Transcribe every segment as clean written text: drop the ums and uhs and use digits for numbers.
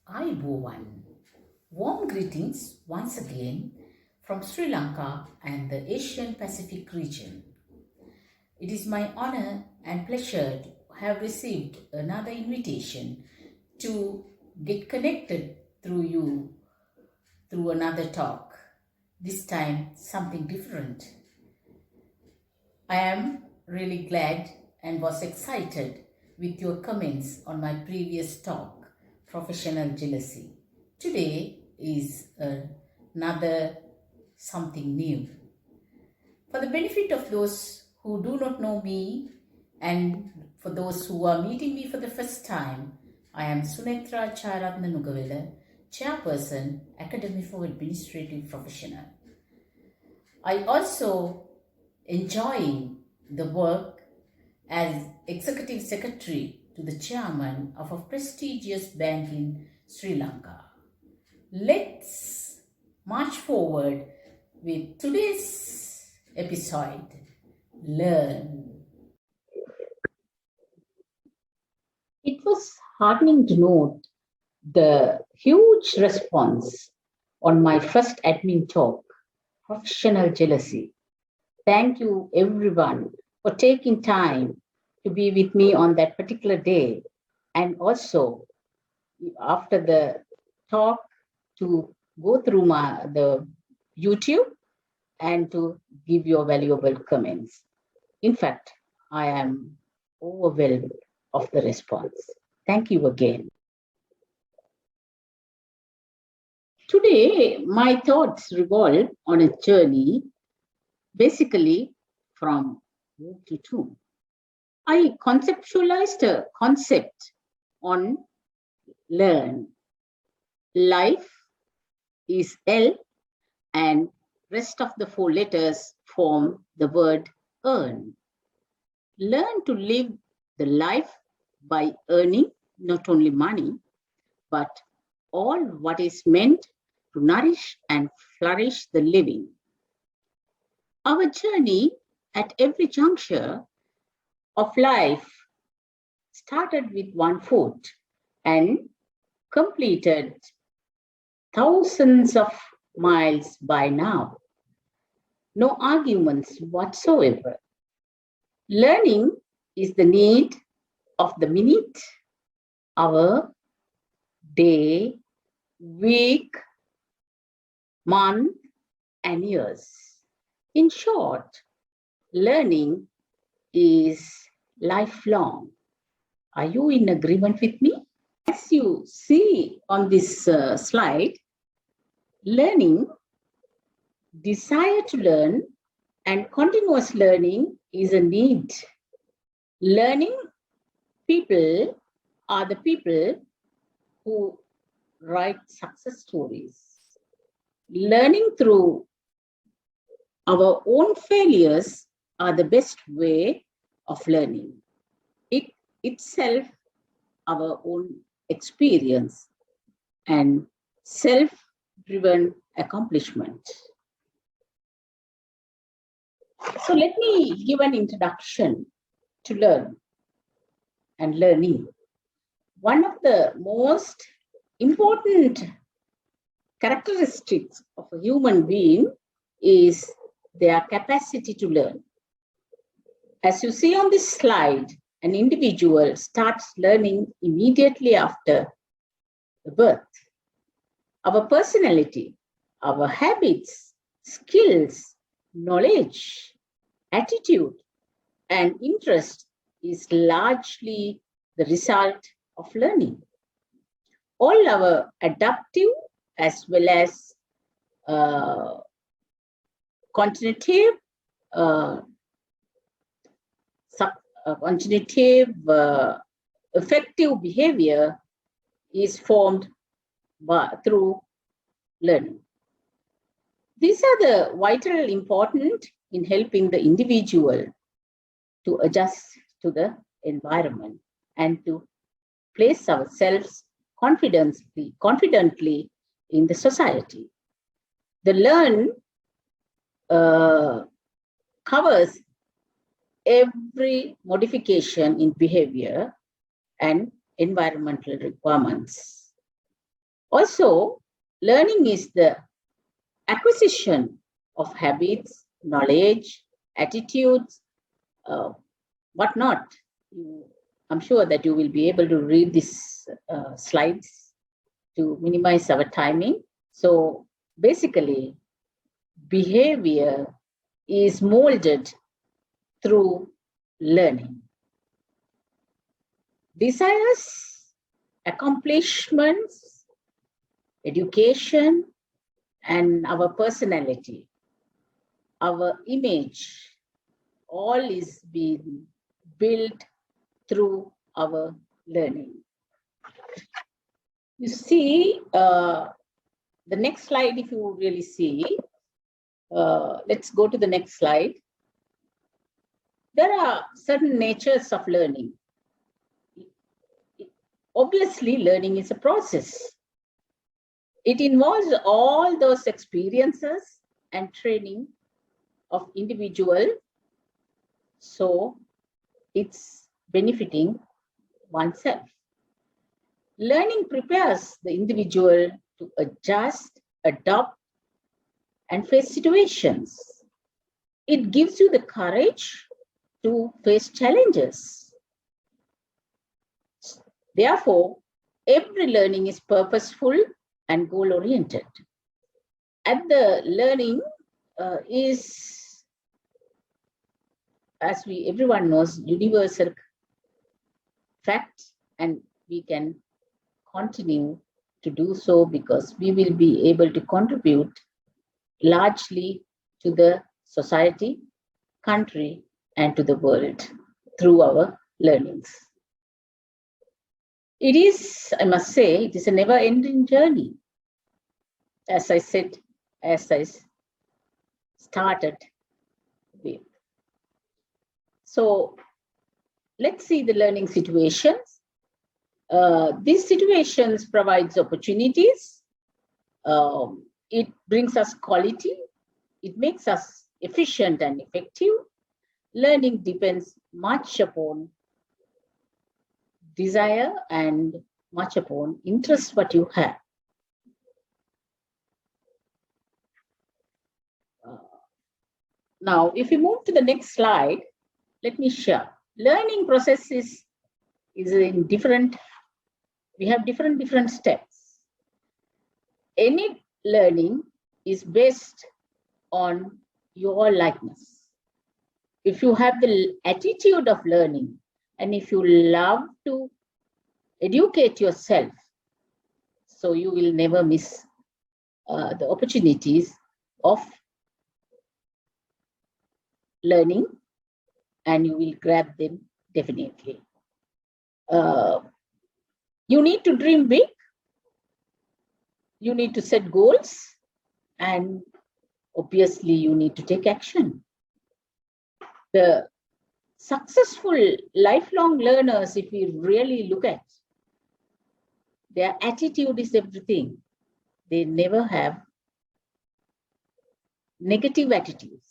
Ayubowan. Warm greetings once again from Sri Lanka and the Asian Pacific region. It is my honor and pleasure to have received another invitation to get connected through another talk. This time, something different. I am really glad and was excited with your comments on my previous talk, Professional Jealousy. Today is another something new. For the benefit of those who do not know me and for those who are meeting me for the first time, I am Sunethra Jayaratne Nugawela, Chairperson, Academy for Administrative Professional. I also enjoying the work as Executive Secretary to the Chairman of a prestigious bank in Sri Lanka. Let's march forward with today's episode, Learn. It was heartening to note the huge response on my first admin talk, Professional Jealousy. Thank you, everyone, for taking time to be with me on that particular day. And also, after the talk, to go through the YouTube and to give your valuable comments. In fact, I am overwhelmed of the response. Thank you again. Today, my thoughts revolve on a journey basically from womb to tomb. I conceptualized a concept on learn. Life is L and rest of the four letters form the word earn. Learn to live the life by earning not only money, but all what is meant to nourish and flourish the living. Our journey at every juncture of life started with one foot and completed thousands of miles by now. No arguments whatsoever. Learning is the need of the minute, hour, day, week, month, and years. In short, learning is lifelong. Are you in agreement with me? As you see on this slide, learning, desire to learn, and continuous learning is a need. Learning people are the people who write success stories. Learning through our own failures are the best way of learning. It itself our own experience and self-driven accomplishment. So let me give an introduction to learn and learning. One of the most important characteristics of a human being is their capacity to learn. As you see on this slide, an individual starts learning immediately after the birth. Our personality, our habits, skills, knowledge, attitude, and interest is largely the result of learning. All our adaptive as well as cognitive effective behavior is formed through learning. These are the vitally important in helping the individual to adjust to the environment and to place ourselves confidently in the society. The learn covers every modification in behavior and environmental requirements. Also, learning is the acquisition of habits, knowledge, attitudes, whatnot. I'm sure that you will be able to read these slides to minimize our timing. So basically, behavior is molded through learning. Desires, accomplishments, education, and our personality, our image, all is being built through our learning. You see, the next slide, if you really see, let's go to the next slide. There are certain natures of learning. Obviously, learning is a process. It involves all those experiences and training of individual, so it's benefiting oneself. Learning prepares the individual to adjust, adopt, and face situations. It gives you the courage to face challenges. Therefore, every learning is purposeful and goal-oriented. And the learning is, as everyone knows, universal fact, and we can continue to do so because we will be able to contribute largely to the society, country, and to the world through our learnings. It is, I must say, it is a never-ending journey. As I said, as I started with. So let's see the learning situations. These situations provides opportunities. It brings us quality. It makes us efficient and effective. Learning depends much upon desire and much upon interest what you have. Now, if we move to the next slide, let me share. Learning process is in different, we have different steps. Any learning is based on your likeness. If you have the attitude of learning, and if you love to educate yourself, so you will never miss the opportunities of learning, and you will grab them definitely. You need to dream big. You need to set goals, and obviously you need to take action. The successful lifelong learners, if we really look at, their attitude is everything. They never have negative attitudes.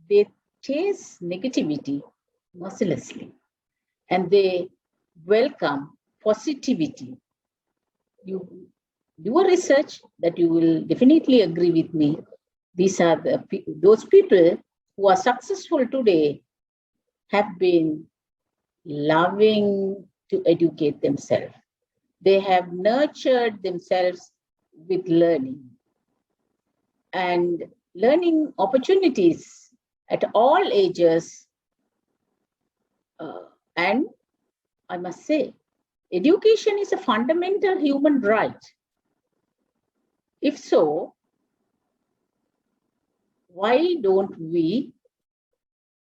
They chase negativity mercilessly, and they welcome positivity. You do a research that you will definitely agree with me. These are those people who are successful today have been loving to educate themselves. They have nurtured themselves with learning and learning opportunities at all ages. And I must say, education is a fundamental human right. If so, why don't we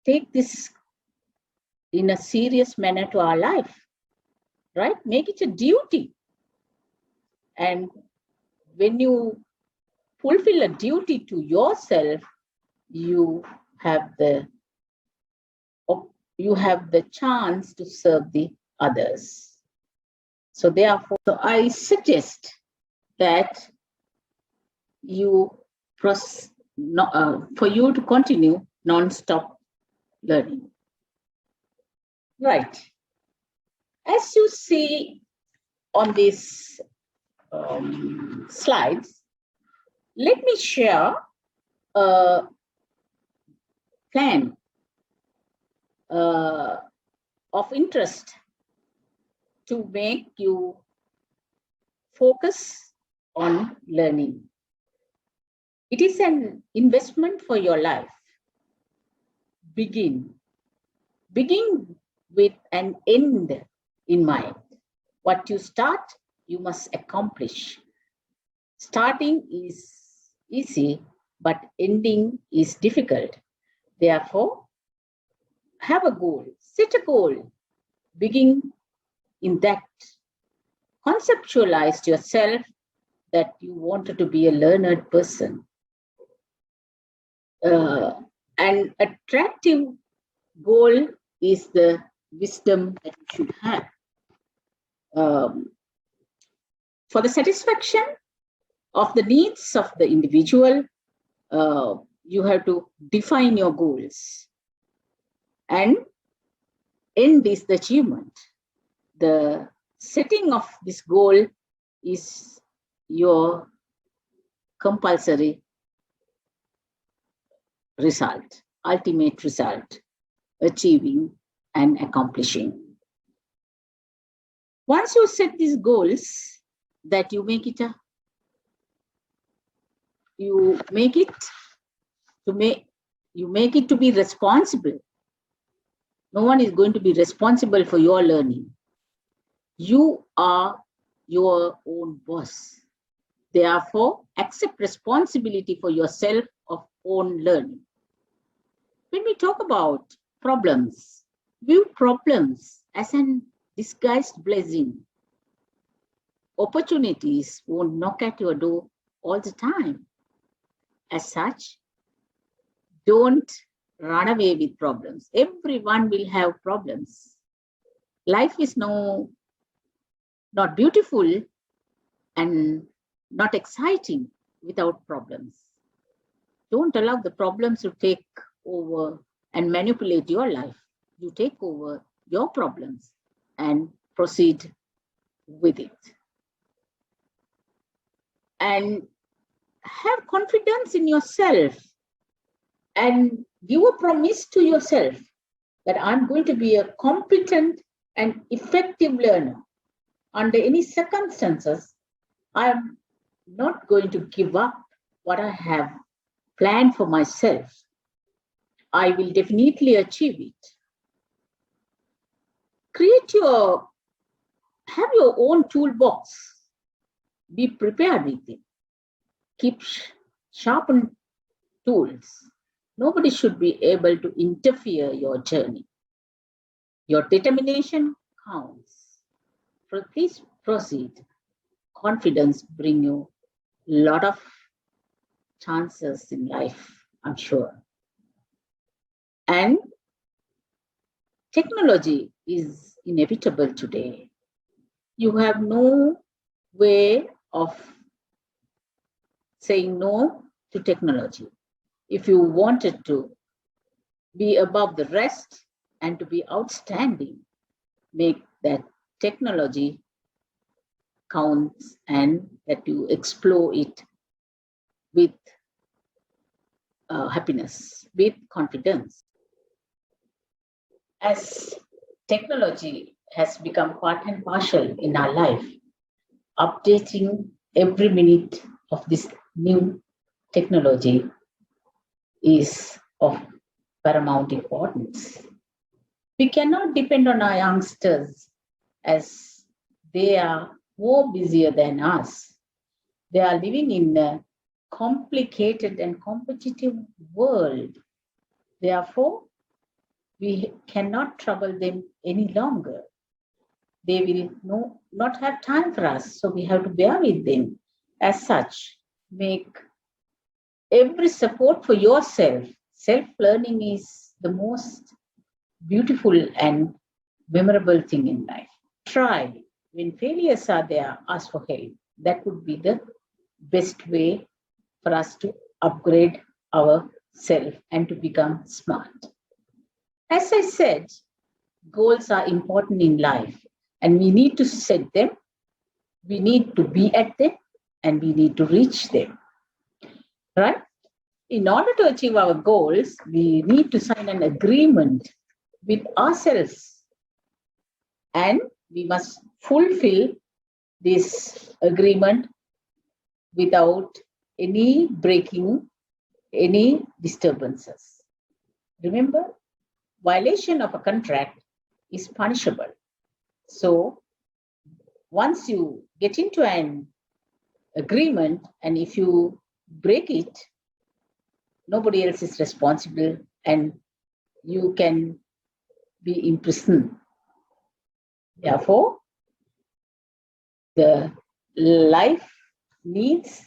take this in a serious manner to our life, right? Make it a duty. And when you fulfill a duty to yourself, you have the chance to serve the others. So therefore, I suggest that you for you to continue non-stop learning. Right. As you see on this slides, let me share a plan of interest to make you focus on learning. It is an investment for your life. Begin with an end in mind. What you start, you must accomplish. Starting is easy, but ending is difficult. Therefore, have a goal, set a goal, begin in that. Conceptualize yourself that you wanted to be a learned person. An attractive goal is the wisdom that you should have. For the satisfaction of the needs of the individual, you have to define your goals. And end is the achievement. The setting of this goal is your compulsory result, ultimate result, achieving and accomplishing. Once you set these goals, that you make it to be responsible. No one is going to be responsible for your learning. You are your own boss. Therefore, accept responsibility for yourself of own learning. When we talk about problems, view problems as an disguised blessing. Opportunities won't knock at your door all the time. As such, don't run away with problems. Everyone will have problems. Life is not beautiful and not exciting without problems. Don't allow the problems to take over and manipulate your life. You take over your problems and proceed with it. And have confidence in yourself and give a promise to yourself that I'm going to be a competent and effective learner. Under any circumstances, I am not going to give up what I have planned for myself. I will definitely achieve it. Have your own toolbox. Be prepared with it. Keep sharpened tools. Nobody should be able to interfere your journey. Your determination counts. Please proceed. Confidence brings you a lot of chances in life, I'm sure. And technology is inevitable today. You have no way of saying no to technology. If you wanted to be above the rest and to be outstanding, make that technology counts and that you explore it with happiness, with confidence. As technology has become part and parcel in our life, updating every minute of this new technology is of paramount importance. We cannot depend on our youngsters as they are more busier than us. They are living in a complicated and competitive world. Therefore, we cannot trouble them any longer. They will not have time for us, so we have to bear with them. As such, make every support for yourself. Self-learning is the most beautiful and memorable thing in life. Try. When failures are there, ask for help. That would be the best way for us to upgrade ourselves and to become smart. As I said, goals are important in life and we need to set them We need to be at them and we need to reach them, right? In order to achieve our goals, we need to sign an agreement with ourselves, and we must fulfill this agreement without any breaking, any disturbances. Remember, violation of a contract is punishable. So once you get into an agreement and if you break it, nobody else is responsible and you can be imprisoned. Therefore, the life needs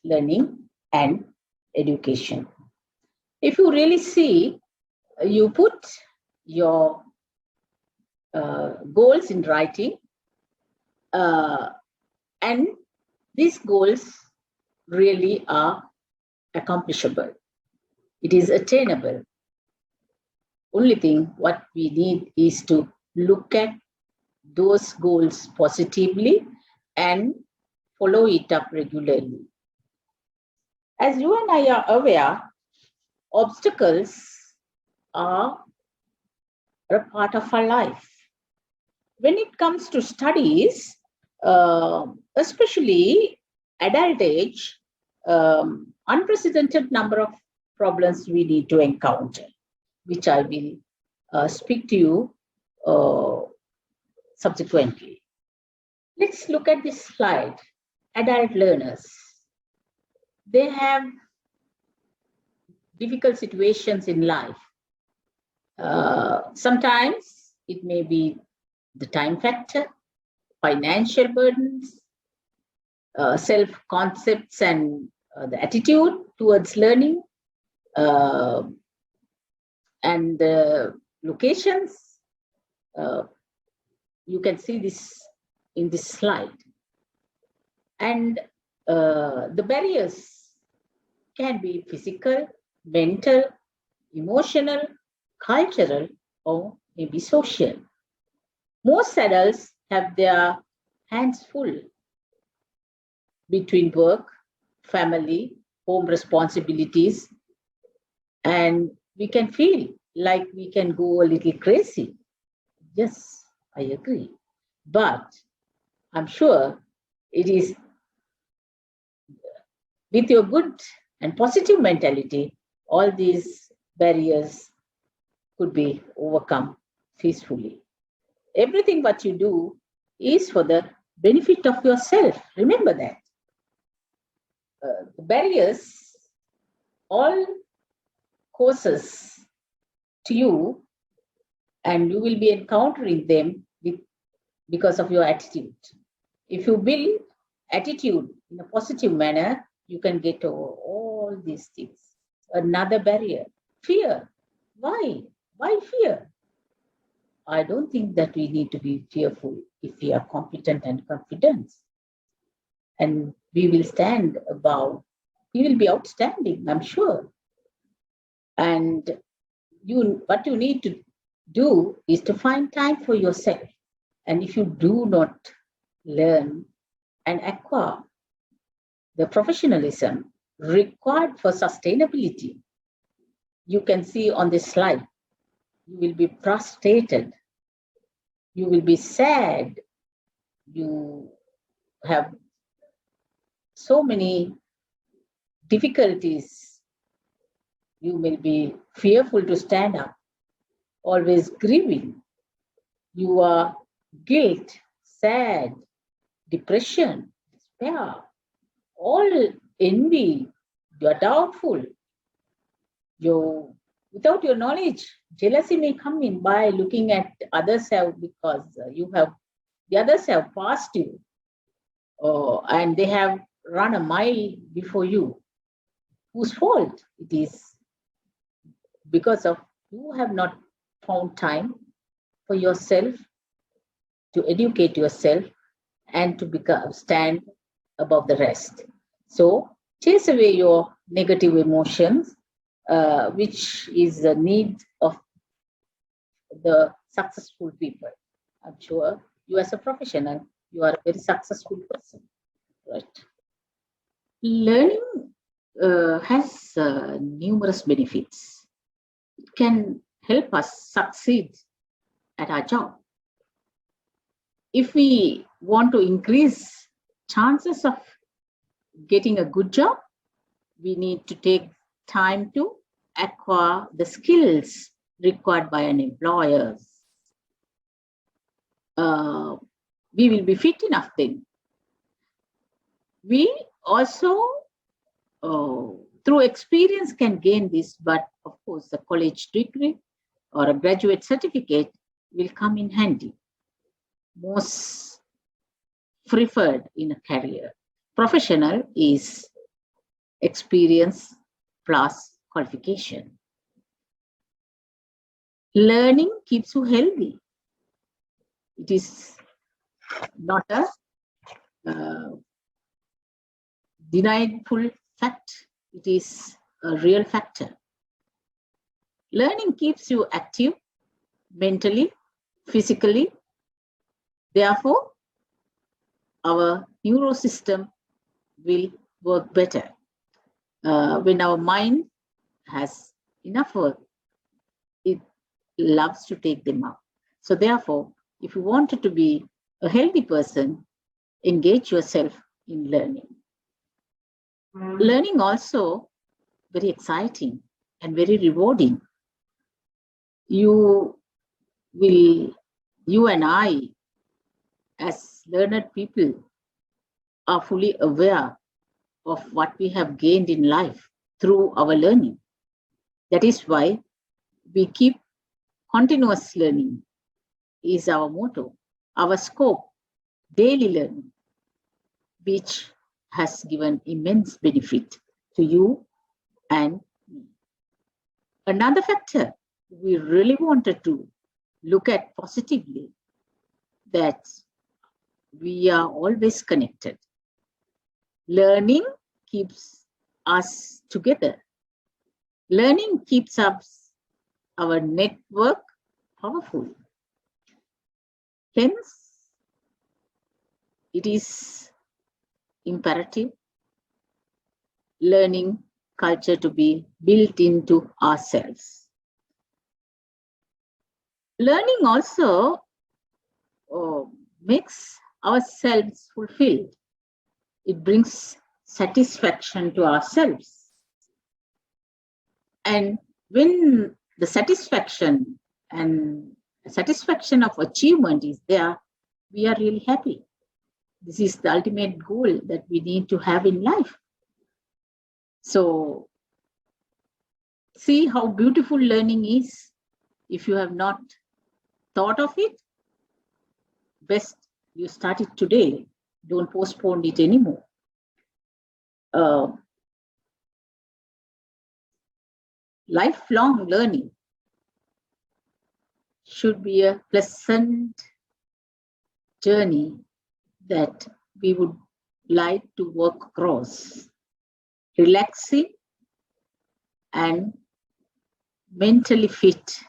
learning and education. If you really see, you put your goals in writing, and these goals really are accomplishable. It is attainable. Only thing what we need is to look at those goals positively and follow it up regularly. As you and I are aware, obstacles are a part of our life. When it comes to studies, especially adult age, unprecedented number of problems we need to encounter, which I will speak to you subsequently. Let's look at this slide. Adult learners. They have difficult situations in life. Sometimes it may be the time factor, financial burdens, self-concepts and the attitude towards learning, and the locations. You can see this in this slide. And the barriers can be physical, mental, emotional, cultural, or maybe social. Most adults have their hands full between work, family, home responsibilities, and we can feel like we can go a little crazy. Yes, I agree. But I'm sure it is with your good and positive mentality, all these barriers could be overcome peacefully. Everything what you do is for the benefit of yourself. Remember that. The barriers all causes to you, and you will be encountering them because of your attitude. If you build attitude in a positive manner, you can get over all these things. Another barrier, fear. Why? Why fear? I don't think that we need to be fearful if we are competent and confident. And we will stand above, we will be outstanding, I'm sure. And what you need to do is to find time for yourself. And if you do not learn and acquire the professionalism required for sustainability, you can see on this slide, you will be frustrated, you will be sad, you have so many difficulties, you will be fearful to stand up, always grieving, you are guilt, sad, depression, despair, all envy, you are doubtful, without your knowledge, jealousy may come in by looking at others have, because the others have passed you, and they have run a mile before you. Whose fault it is? Because of you have not found time for yourself to educate yourself and to stand above the rest. So chase away your negative emotions, which is the need of the successful people. I'm sure you as a professional you are a very successful person, right? Learning has numerous benefits. It can help us succeed at our job. If we want to increase chances of getting a good job, we need to take time to acquire the skills required by an employer. We will be fit enough then. We also, through experience, can gain this, but of course, a college degree or a graduate certificate will come in handy. Most preferred in a career. Professional is experience plus qualification. Learning keeps you healthy. It is not a deniable fact. It is a real factor. Learning keeps you active mentally, physically. Therefore, our neurosystem will work better. When our mind has enough work, it loves to take them up. So therefore, if you wanted to be a healthy person, engage yourself in learning. Learning also very exciting and very rewarding. You and I, as learned people, are fully aware of what we have gained in life through our learning. That is why we keep continuous learning is our motto, our scope, daily learning, which has given immense benefit to you and me. Another factor we really wanted to look at positively, that we are always connected. Learning keeps us together. Learning keeps us, our network, powerful. Hence, it is imperative learning culture to be built into ourselves. Learning also makes ourselves fulfilled. It brings satisfaction to ourselves. And when the satisfaction of achievement is there, we are really happy. This is the ultimate goal that we need to have in life. So, see how beautiful learning is. If you have not thought of it, best you start it today. Don't postpone it anymore. Lifelong learning should be a pleasant journey that we would like to work across. Relaxing and mentally fit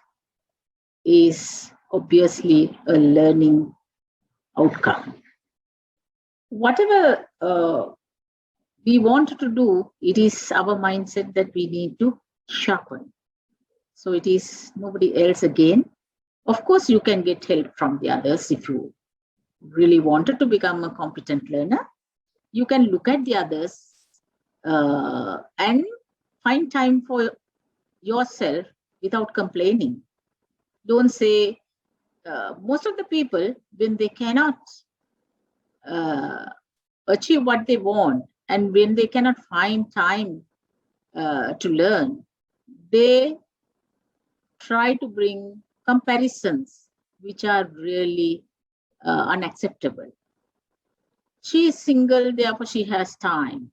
is obviously a learning outcome. Whatever we want to do, it is our mindset that we need to sharpen. So it is nobody else again. Of course, you can get help from the others if you really wanted to become a competent learner. You can look at the others and find time for yourself without complaining. Don't say, most of the people, when they cannot achieve what they want and when they cannot find time to learn, they try to bring comparisons which are really unacceptable. She is single, therefore she has time.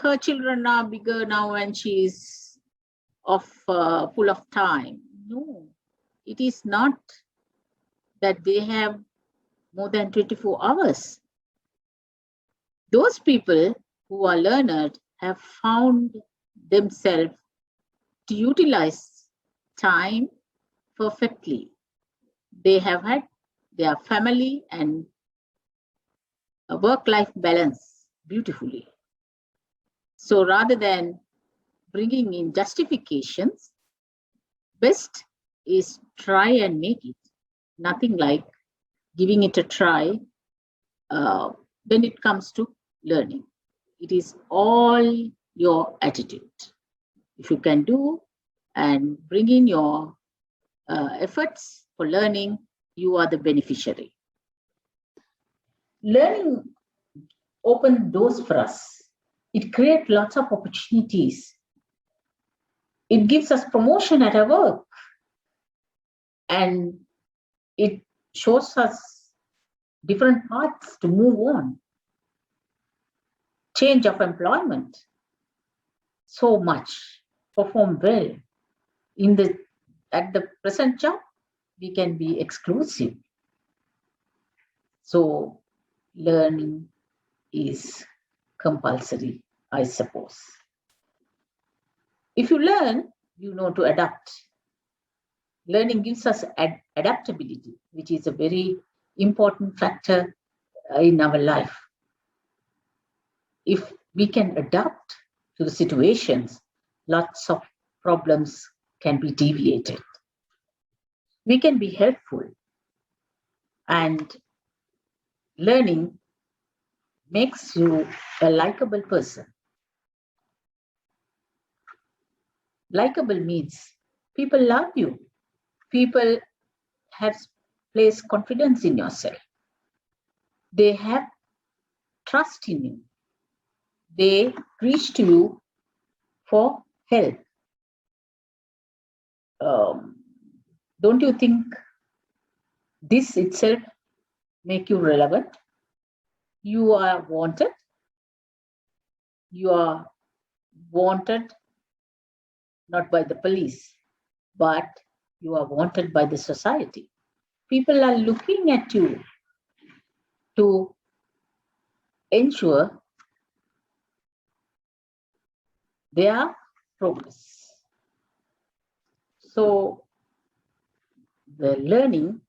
Her children are bigger now and she is full of time. No, it is not that they have more than 24 hours. Those people who are learned have found themselves to utilize time perfectly. They have had their family and a work-life balance beautifully. So rather than bringing in justifications, best is try and make it. Nothing like giving it a try when it comes to learning. It is all your attitude. If you can do and bring in your efforts for learning, you are the beneficiary. Learning opens doors for us. It creates lots of opportunities. It gives us promotion at our work. And it shows us different paths to move on. Change of employment. So much. Perform well. At the present job, we can be exclusive. So learning is compulsory, I suppose. If you learn, you know to adapt. Learning gives us adaptability, which is a very important factor in our life. If we can adapt to the situations, lots of problems can be deviated. We can be helpful, and learning makes you a likable person. Likable means people love you. People have placed confidence in yourself. They have trust in you. They reach to you for help. Don't you think this itself make you relevant? You are wanted. You are wanted not by the police, but you are wanted by the society. People are looking at you to ensure their progress. So the learning,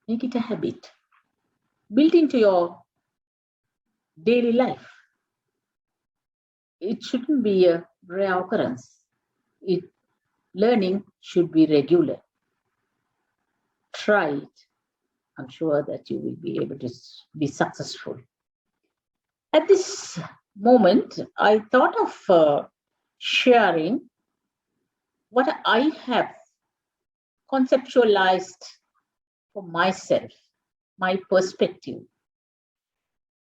make it a habit. Built into your daily life. It shouldn't be a rare occurrence. Learning should be regular. Try it. I'm sure that you will be able to be successful. At this moment, I thought of sharing what I have conceptualized for myself, my perspective.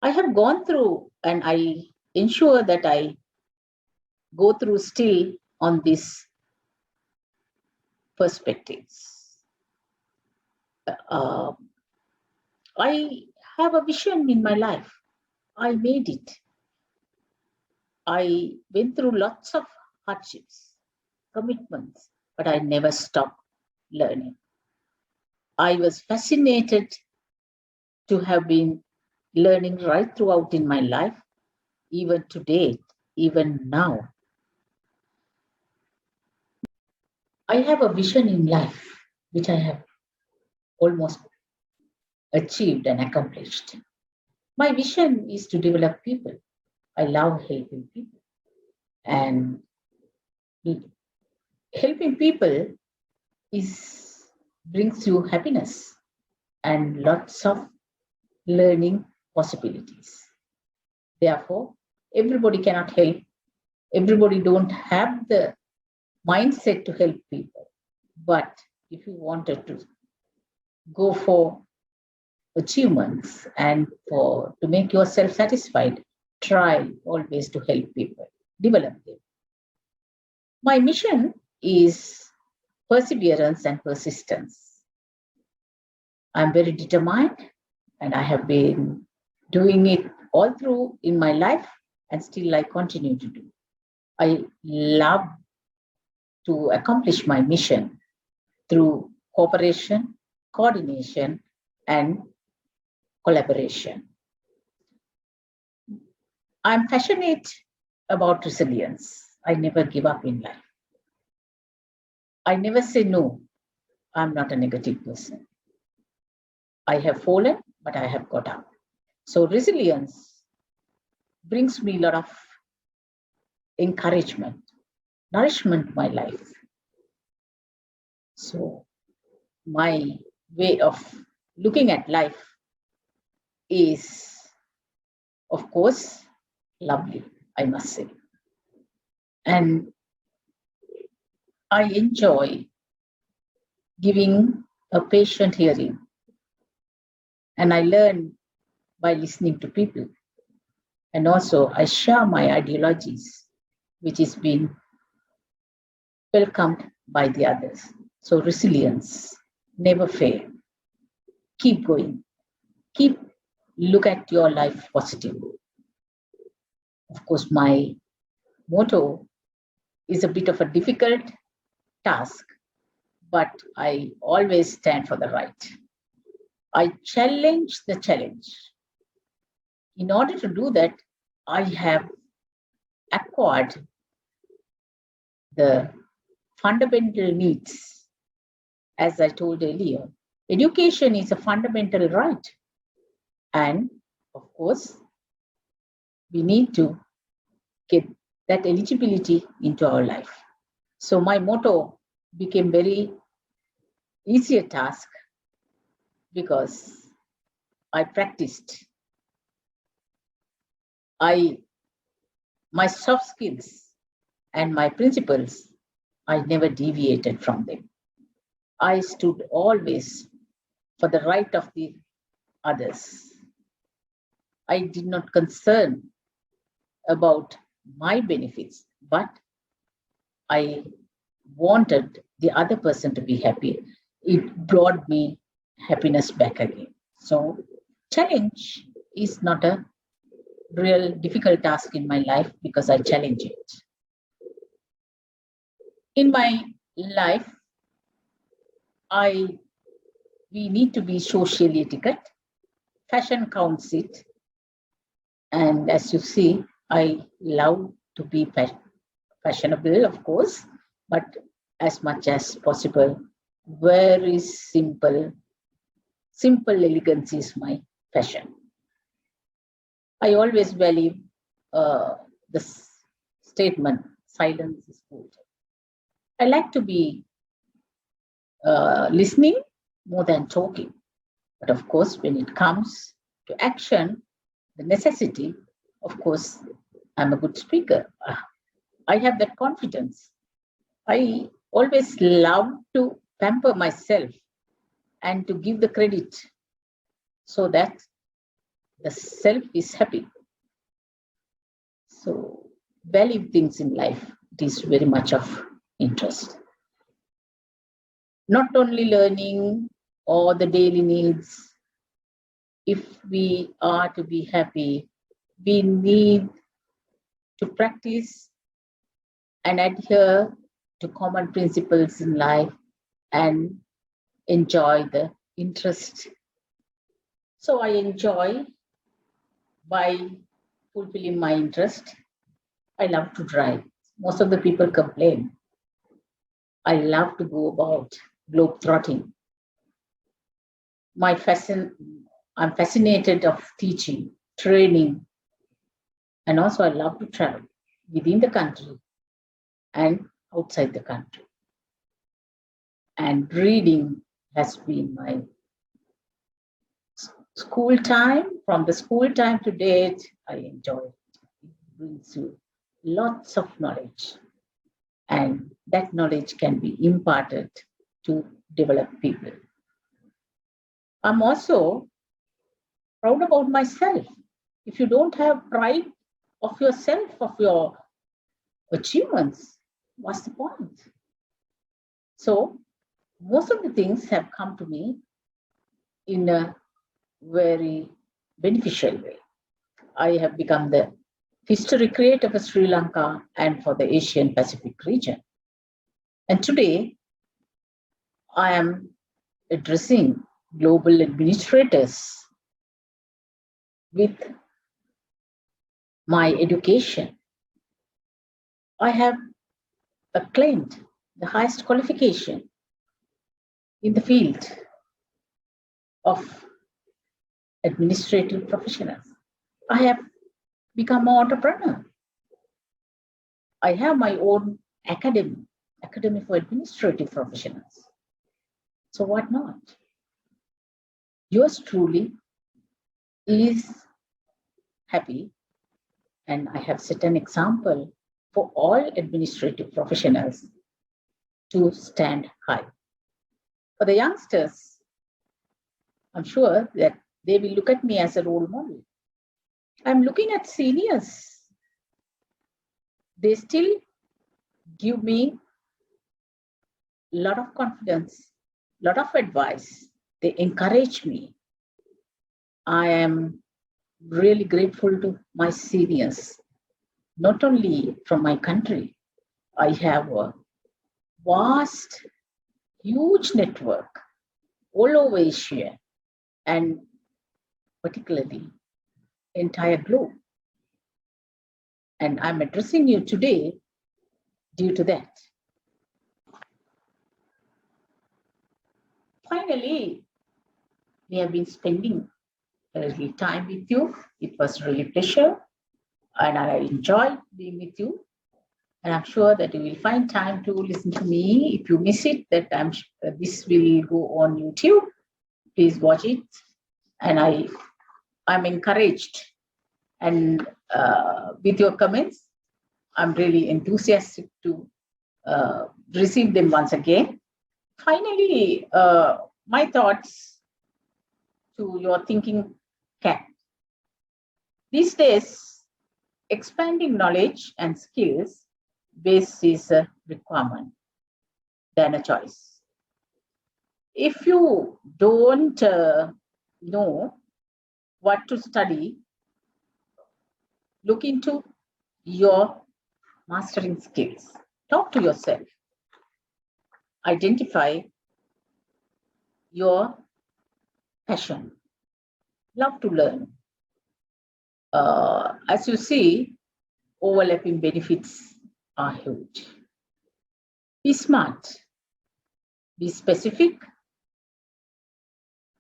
I have gone through, and I ensure that I go through still on these perspectives. I have a vision in my life. I made it. I went through lots of hardships, commitments, but I never stopped learning. I was fascinated to have been learning right throughout in my life, even today, even now. I have a vision in life which I have almost achieved and accomplished. My vision is to develop people. I love helping people. And helping people brings you happiness and lots of learning possibilities. Therefore, everybody cannot help. Everybody don't have the mindset to help people. But if you wanted to go for achievements and to make yourself satisfied, try always to help people, develop them. My mission is perseverance and persistence. I'm very determined, and I have been doing it all through in my life, and still I continue to do. I love to accomplish my mission through cooperation, coordination, and collaboration. I'm passionate about resilience. I never give up in life. I never say no. I'm not a negative person. I have fallen, but I have got up. So resilience brings me a lot of encouragement, nourishment my life. So my way of looking at life is, of course, lovely, I must say. And I enjoy giving a patient hearing. And I learn by listening to people. And also, I share my ideologies, which is being welcomed by the others. So, resilience, never fail, keep going, keep look at your life positively. Of course, my motto is a bit of a difficult task, but I always stand for the right. I challenge the challenge. In order to do that, I have acquired the fundamental needs. As I told earlier, education is a fundamental right. And of course, we need to get that eligibility into our life. So my motto became very easier task because I practiced. My soft skills and my principles, I never deviated from them. I stood always for the right of the others. I did not concern about my benefits, but I wanted the other person to be happy. It brought me happiness back again. So, challenge is not a real difficult task in my life because I challenge it. In my life, we need to be socially etiquette. Fashion counts it. And as you see, I love to be fashionable, of course, but as much as possible, very simple. Simple elegance is my fashion. I always value the statement, silence is gold. I like to be listening more than talking. But of course, when it comes to action, the necessity, of course, I'm a good speaker. I have that confidence. I always love to pamper myself and to give the credit so that the self is happy. So, value things in life, it is very much of interest. Not only learning or the daily needs, if we are to be happy, we need to practice and adhere to common principles in life and enjoy the interest. So I enjoy by fulfilling my interest. I love to drive. Most of the people complain. I love to go about globe trotting. I'm fascinated of teaching, training, and also I love to travel within the country and outside the country. And reading has been my school time. From the school time to date, I enjoy it. It brings you lots of knowledge. And that knowledge can be imparted to develop people. I'm also proud about myself. If you don't have pride of yourself, of your achievements, what's the point? So, most of the things have come to me in a very beneficial way. I have become the history creator for Sri Lanka and for the Asian Pacific region. And today, I am addressing global administrators with my education. I have acclaimed the highest qualification in the field of administrative professionals. I have become an entrepreneur. I have my own academy for administrative professionals. So what not? Yours truly is happy, and I have set an example for all administrative professionals to stand high. For the youngsters, I'm sure that they will look at me as a role model. I'm looking at seniors. They still give me a lot of confidence, a lot of advice. They encourage me. I am really grateful to my seniors, not only from my country. I have a vast, huge network all over Asia and particularly entire globe. And I'm addressing you today due to that. Finally, we have been spending a little time with you. It was really a pleasure, and I enjoyed being with you. And I'm sure that you will find time to listen to me. If you miss it, this will go on YouTube. Please watch it. And I'm encouraged. And with your comments, I'm really enthusiastic to receive them once again. Finally, my thoughts to your thinking cap. These days, expanding knowledge and skills base is a requirement than a choice. If you don't know what to study, look into your mastering skills. Talk to yourself. Identify your passion. Love to learn. As you see, overlapping benefits are huge. Be smart. Be specific.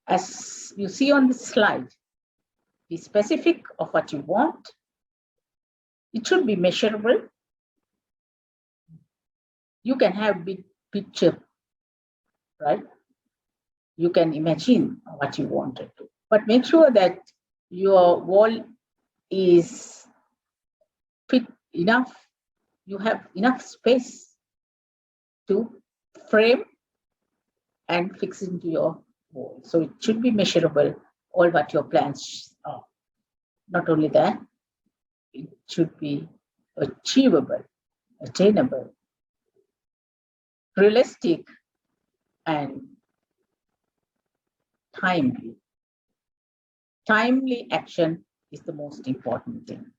As you see on the slide, be specific of what you want. It should be measurable. You can have big picture, right? You can imagine what you wanted to, but make sure that your wall is fit enough. You have enough space to frame and fix into your wall. So it should be measurable, all what your plans are. Not only that, it should be achievable, attainable, realistic, and timely. Timely action is the most important thing.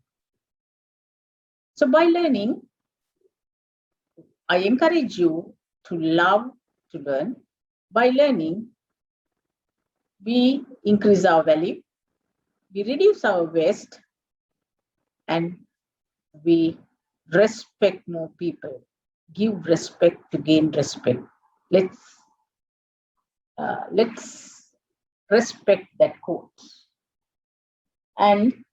So by learning, I encourage you to love to learn. By learning, we increase our value, we reduce our waste, and we respect more people. Give respect to gain respect. Let's respect that quote. And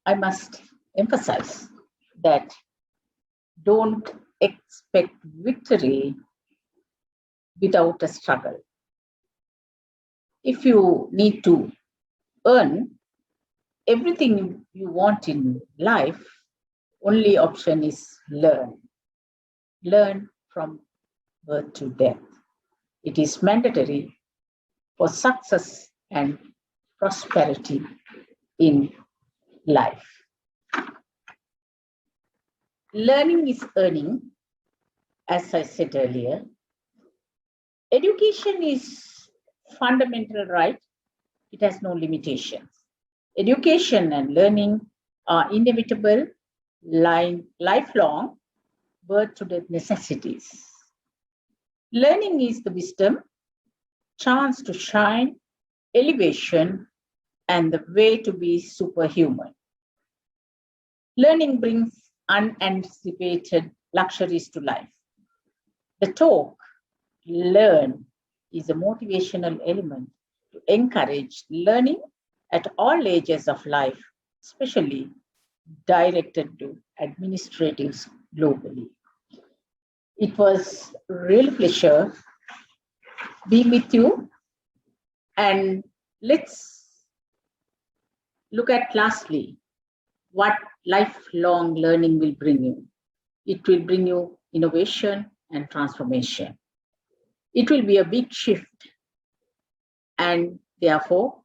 I must emphasize that don't expect victory without a struggle. If you need to earn everything you want in life, only option is learn. Learn from birth to death. It is mandatory for success and prosperity in life. Learning is earning, as I said earlier. Education is fundamental right. It has no limitations. Education and learning are inevitable, lifelong, birth to death necessities. Learning is the wisdom, chance to shine, elevation, and the way to be superhuman. Learning brings unanticipated luxuries to life. The talk, learn, is a motivational element to encourage learning at all ages of life, especially directed to administratives globally. It was a real pleasure being with you, and let's look at lastly what lifelong learning will bring you. It will bring you innovation and transformation. It will be a big shift, and therefore,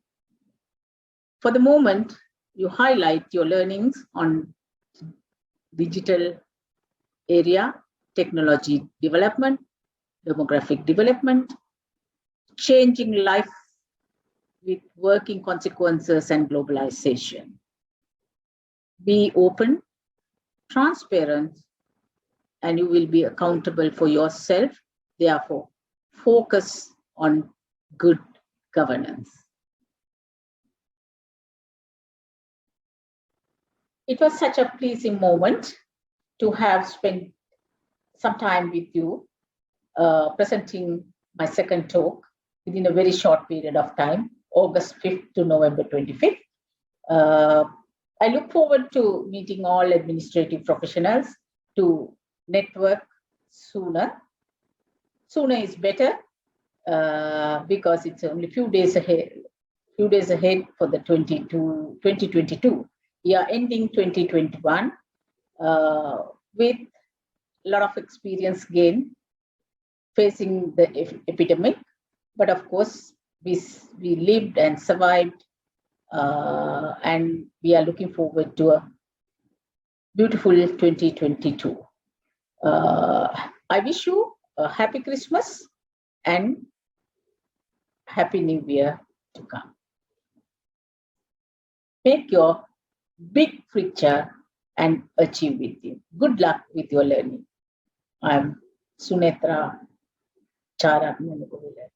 for the moment, you highlight your learnings on digital area, technology development, demographic development, changing life with working consequences and globalization. Be open, transparent, and you will be accountable for yourself. Therefore, focus on good governance. It was such a pleasing moment to have spent some time with you, presenting my second talk within a very short period of time, August 5th to November 25th. I look forward to meeting all administrative professionals to network sooner. Sooner is better because it's only few days ahead for the 2022. We are ending 2021 with a lot of experience gained facing the epidemic, but of course we lived and survived, and we are looking forward to a beautiful 2022. I wish you a happy Christmas and happy New Year to come. Make your big picture and achieve with it. Good luck with your learning. I'm Sunethra, Jayaratne, Nugawela.